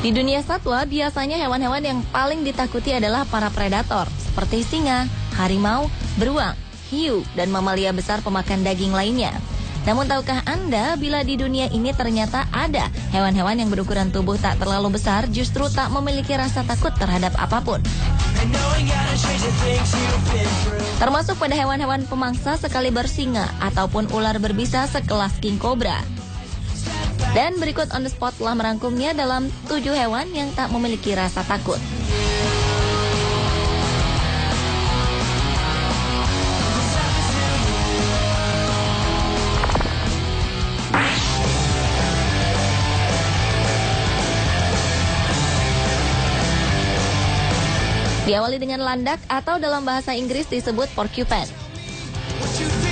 Di dunia satwa, biasanya hewan-hewan yang paling ditakuti adalah para predator, seperti singa, harimau, beruang, hiu, dan mamalia besar pemakan daging lainnya. Namun tahukah Anda bila di dunia ini ternyata ada hewan-hewan yang berukuran tubuh tak terlalu besar justru tak memiliki rasa takut terhadap apapun? Termasuk pada hewan-hewan pemangsa sekaliber singa ataupun ular berbisa sekelas king cobra. Dan berikut on the spot telah merangkumnya dalam 7 hewan yang tak memiliki rasa takut. Diawali dengan landak atau dalam bahasa Inggris disebut porcupine.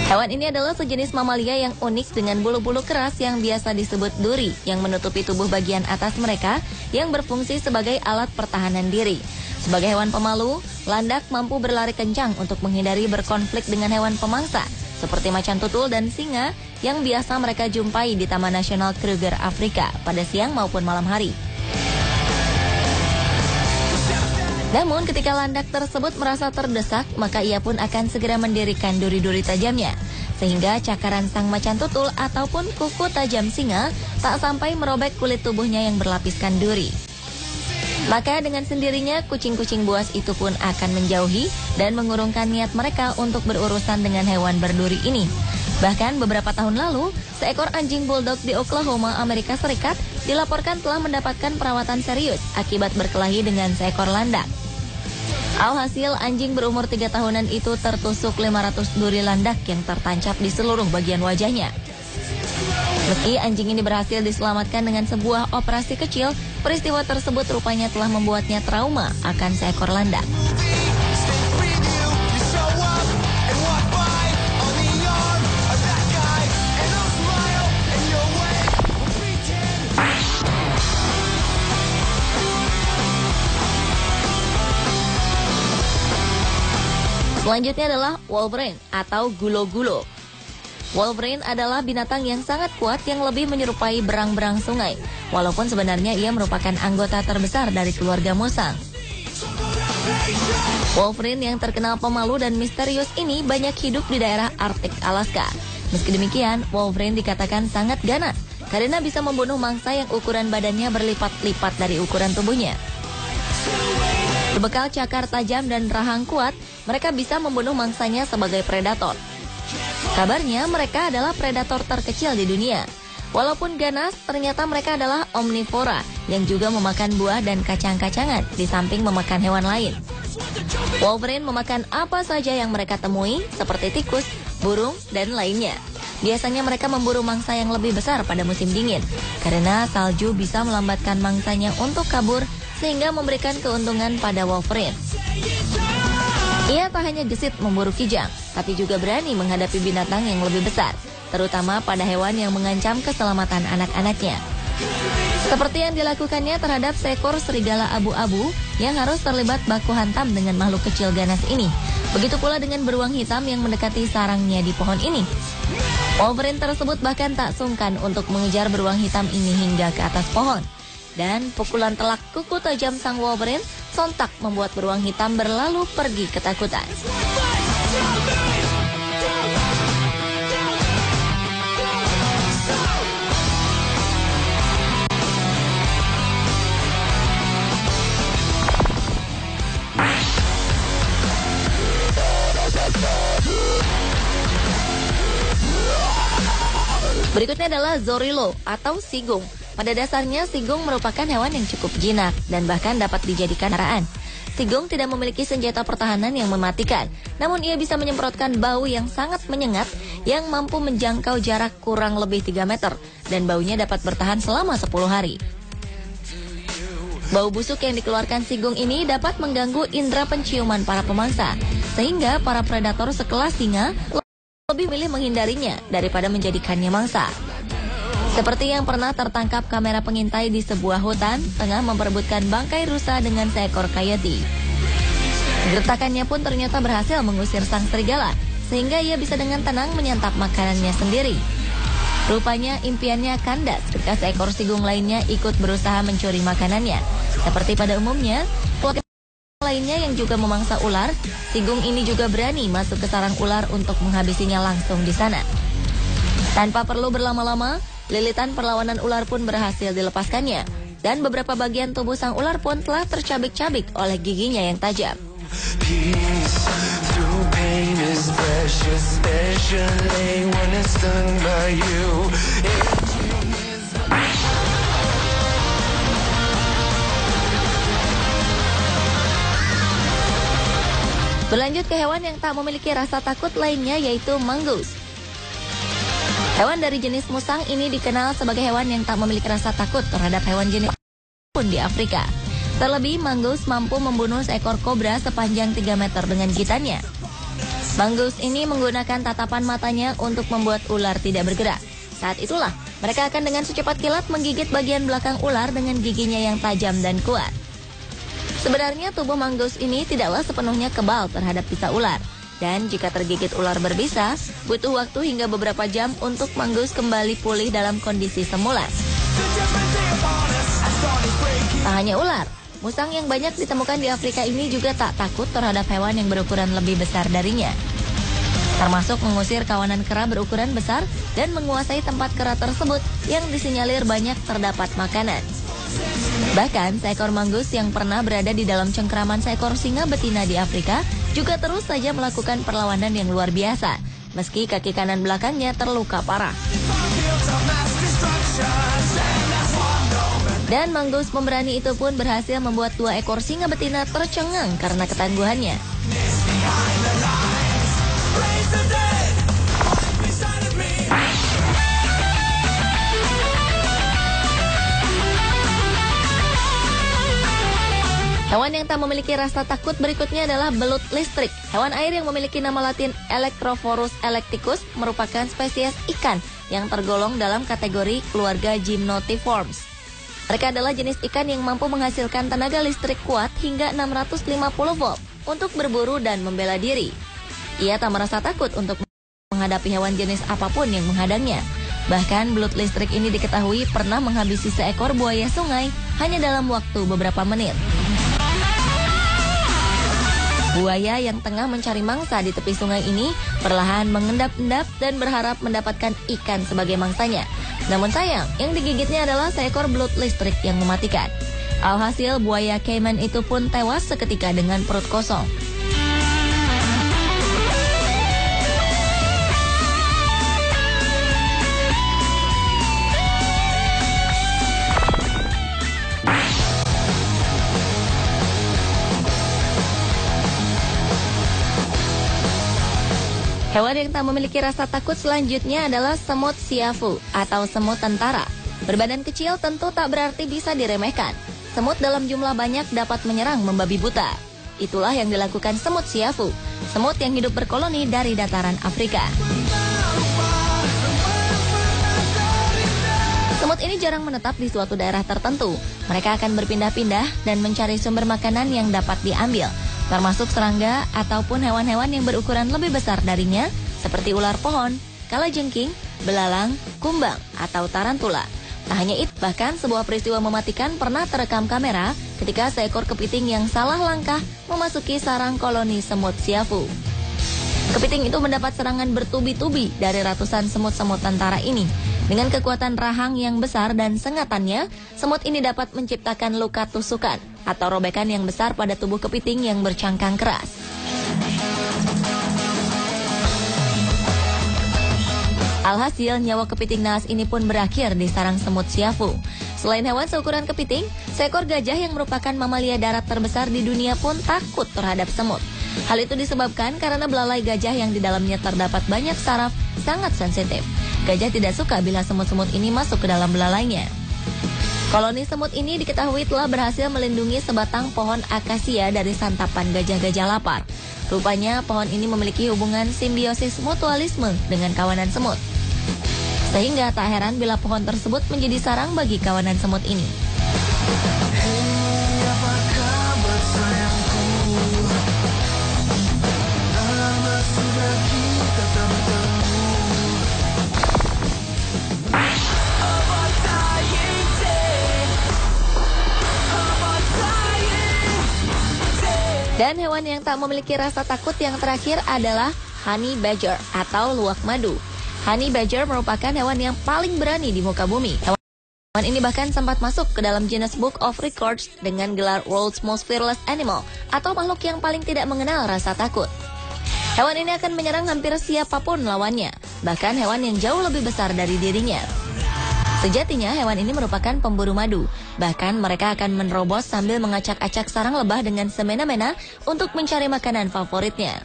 Hewan ini adalah sejenis mamalia yang unik dengan bulu-bulu keras yang biasa disebut duri yang menutupi tubuh bagian atas mereka yang berfungsi sebagai alat pertahanan diri. Sebagai hewan pemalu, landak mampu berlari kencang untuk menghindari berkonflik dengan hewan pemangsa seperti macan tutul dan singa yang biasa mereka jumpai di Taman Nasional Kruger Afrika pada siang maupun malam hari. Namun ketika landak tersebut merasa terdesak, maka ia pun akan segera mendirikan duri-duri tajamnya. Sehingga cakaran sang macan tutul ataupun kuku tajam singa tak sampai merobek kulit tubuhnya yang berlapiskan duri. Maka dengan sendirinya kucing-kucing buas itu pun akan menjauhi dan mengurungkan niat mereka untuk berurusan dengan hewan berduri ini. Bahkan beberapa tahun lalu, seekor anjing bulldog di Oklahoma, Amerika Serikat dilaporkan telah mendapatkan perawatan serius akibat berkelahi dengan seekor landak. Alhasil anjing berumur 3 tahunan itu tertusuk 500 duri landak yang tertancap di seluruh bagian wajahnya. Meski anjing ini berhasil diselamatkan dengan sebuah operasi kecil, peristiwa tersebut rupanya telah membuatnya trauma akan seekor landak. Selanjutnya adalah Wolverine atau gulo-gulo. Wolverine adalah binatang yang sangat kuat yang lebih menyerupai berang-berang sungai, walaupun sebenarnya ia merupakan anggota terbesar dari keluarga musang. Wolverine yang terkenal pemalu dan misterius ini banyak hidup di daerah Arktik Alaska. Meski demikian, Wolverine dikatakan sangat ganas karena bisa membunuh mangsa yang ukuran badannya berlipat-lipat dari ukuran tubuhnya. Berbekal cakar tajam dan rahang kuat, mereka bisa membunuh mangsanya sebagai predator. Kabarnya mereka adalah predator terkecil di dunia. Walaupun ganas, ternyata mereka adalah omnivora yang juga memakan buah dan kacang-kacangan di samping memakan hewan lain. Wolverine memakan apa saja yang mereka temui, seperti tikus, burung, dan lainnya. Biasanya mereka memburu mangsa yang lebih besar pada musim dingin, karena salju bisa melambatkan mangsanya untuk kabur sehingga memberikan keuntungan pada Wolverine. Ia tak hanya gesit memburu kijang, tapi juga berani menghadapi binatang yang lebih besar, terutama pada hewan yang mengancam keselamatan anak-anaknya. Seperti yang dilakukannya terhadap seekor serigala abu-abu yang harus terlibat baku hantam dengan makhluk kecil ganas ini. Begitu pula dengan beruang hitam yang mendekati sarangnya di pohon ini. Wolverine tersebut bahkan tak sungkan untuk mengejar beruang hitam ini hingga ke atas pohon. Dan pukulan telak kuku tajam sang Wolverine sontak membuat beruang hitam berlalu pergi ketakutan. Berikutnya adalah Zorilo atau sigung. Pada dasarnya, sigung merupakan hewan yang cukup jinak dan bahkan dapat dijadikan kendaraan. Sigung tidak memiliki senjata pertahanan yang mematikan, namun ia bisa menyemprotkan bau yang sangat menyengat yang mampu menjangkau jarak kurang lebih 3 meter dan baunya dapat bertahan selama 10 hari. Bau busuk yang dikeluarkan sigung ini dapat mengganggu indera penciuman para pemangsa, sehingga para predator sekelas singa lebih milih menghindarinya daripada menjadikannya mangsa. Seperti yang pernah tertangkap kamera pengintai di sebuah hutan tengah memperebutkan bangkai rusa dengan seekor coyote. Gertakannya pun ternyata berhasil mengusir sang serigala, sehingga ia bisa dengan tenang menyantap makanannya sendiri. Rupanya impiannya kandas ketika seekor sigung lainnya ikut berusaha mencuri makanannya. Seperti pada umumnya, kelompok lainnya yang juga memangsa ular, sigung ini juga berani masuk ke sarang ular untuk menghabisinya langsung di sana. Tanpa perlu berlama-lama, lilitan perlawanan ular pun berhasil dilepaskannya. Dan beberapa bagian tubuh sang ular pun telah tercabik-cabik oleh giginya yang tajam. Berlanjut ke hewan yang tak memiliki rasa takut lainnya, yaitu mongoose. Hewan dari jenis musang ini dikenal sebagai hewan yang tak memiliki rasa takut terhadap hewan jenis pun di Afrika. Terlebih, mongoose mampu membunuh seekor kobra sepanjang 3 meter dengan gigitannya. Mongoose ini menggunakan tatapan matanya untuk membuat ular tidak bergerak. Saat itulah, mereka akan dengan secepat kilat menggigit bagian belakang ular dengan giginya yang tajam dan kuat. Sebenarnya tubuh mongoose ini tidaklah sepenuhnya kebal terhadap bisa ular. Dan jika tergigit ular berbisa, butuh waktu hingga beberapa jam untuk mongoose kembali pulih dalam kondisi semula. Tak hanya ular, musang yang banyak ditemukan di Afrika ini juga tak takut terhadap hewan yang berukuran lebih besar darinya. Termasuk mengusir kawanan kera berukuran besar dan menguasai tempat kera tersebut yang disinyalir banyak terdapat makanan. Bahkan, seekor mongoose yang pernah berada di dalam cengkraman seekor singa betina di Afrika juga terus saja melakukan perlawanan yang luar biasa, meski kaki kanan belakangnya terluka parah. Dan mongoose pemberani itu pun berhasil membuat 2 ekor singa betina tercengang karena ketangguhannya. Hewan yang tak memiliki rasa takut berikutnya adalah belut listrik. Hewan air yang memiliki nama latin Electrophorus electicus merupakan spesies ikan yang tergolong dalam kategori keluarga Gymnotiformes. Mereka adalah jenis ikan yang mampu menghasilkan tenaga listrik kuat hingga 650 volt untuk berburu dan membela diri. Ia tak merasa takut untuk menghadapi hewan jenis apapun yang menghadangnya. Bahkan belut listrik ini diketahui pernah menghabisi seekor buaya sungai hanya dalam waktu beberapa menit. Buaya yang tengah mencari mangsa di tepi sungai ini perlahan mengendap-endap dan berharap mendapatkan ikan sebagai mangsanya. Namun sayang, yang digigitnya adalah seekor belut listrik yang mematikan. Alhasil, buaya caiman itu pun tewas seketika dengan perut kosong. Hewan yang tak memiliki rasa takut selanjutnya adalah semut siafu atau semut tentara. Berbadan kecil tentu tak berarti bisa diremehkan. Semut dalam jumlah banyak dapat menyerang membabi buta. Itulah yang dilakukan semut siafu, semut yang hidup berkoloni dari dataran Afrika. Semut ini jarang menetap di suatu daerah tertentu. Mereka akan berpindah-pindah dan mencari sumber makanan yang dapat diambil, termasuk serangga ataupun hewan-hewan yang berukuran lebih besar darinya, seperti ular pohon, kalajengking, belalang, kumbang, atau tarantula. Tak hanya itu, bahkan sebuah peristiwa mematikan pernah terekam kamera ketika seekor kepiting yang salah langkah memasuki sarang koloni semut siafu. Kepiting itu mendapat serangan bertubi-tubi dari ratusan semut-semut tentara ini. Dengan kekuatan rahang yang besar dan sengatannya, semut ini dapat menciptakan luka tusukan atau robekan yang besar pada tubuh kepiting yang bercangkang keras. Alhasil, nyawa kepiting naas ini pun berakhir di sarang semut siafu. Selain hewan seukuran kepiting, seekor gajah yang merupakan mamalia darat terbesar di dunia pun takut terhadap semut. Hal itu disebabkan karena belalai gajah yang di dalamnya terdapat banyak saraf sangat sensitif. Gajah tidak suka bila semut-semut ini masuk ke dalam belalainya. Koloni semut ini diketahui telah berhasil melindungi sebatang pohon akasia dari santapan gajah-gajah lapar. Rupanya pohon ini memiliki hubungan simbiosis mutualisme dengan kawanan semut. Sehingga tak heran bila pohon tersebut menjadi sarang bagi kawanan semut ini. Hey, apa kabar sayangku? Lama sudah kita tak bertemu. Dan hewan yang tak memiliki rasa takut yang terakhir adalah honey badger atau luwak madu. Honey badger merupakan hewan yang paling berani di muka bumi. Hewan ini bahkan sempat masuk ke dalam Guinness Book of Records dengan gelar World's Most Fearless Animal atau makhluk yang paling tidak mengenal rasa takut. Hewan ini akan menyerang hampir siapapun lawannya, bahkan hewan yang jauh lebih besar dari dirinya. Sejatinya hewan ini merupakan pemburu madu. Bahkan mereka akan menerobos sambil mengacak-acak sarang lebah dengan semena-mena untuk mencari makanan favoritnya.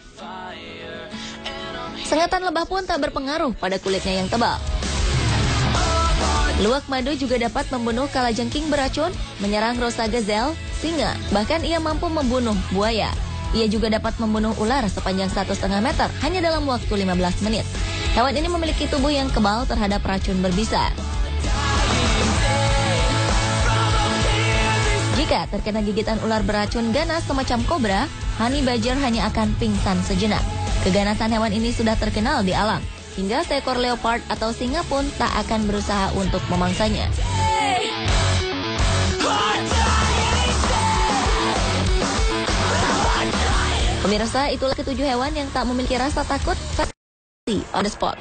Sengatan lebah pun tak berpengaruh pada kulitnya yang tebal. Luwak madu juga dapat membunuh kalajengking beracun, menyerang rusa gazelle, singa, bahkan ia mampu membunuh buaya. Ia juga dapat membunuh ular sepanjang 1,5 meter hanya dalam waktu 15 menit. Hewan ini memiliki tubuh yang kebal terhadap racun berbisa. Jika terkena gigitan ular beracun ganas semacam kobra, honey badger hanya akan pingsan sejenak. Keganasan hewan ini sudah terkenal di alam, hingga seekor leopard atau singa pun tak akan berusaha untuk memangsanya. Pemirsa, itulah ketujuh hewan yang tak memiliki rasa takut versi on the spot.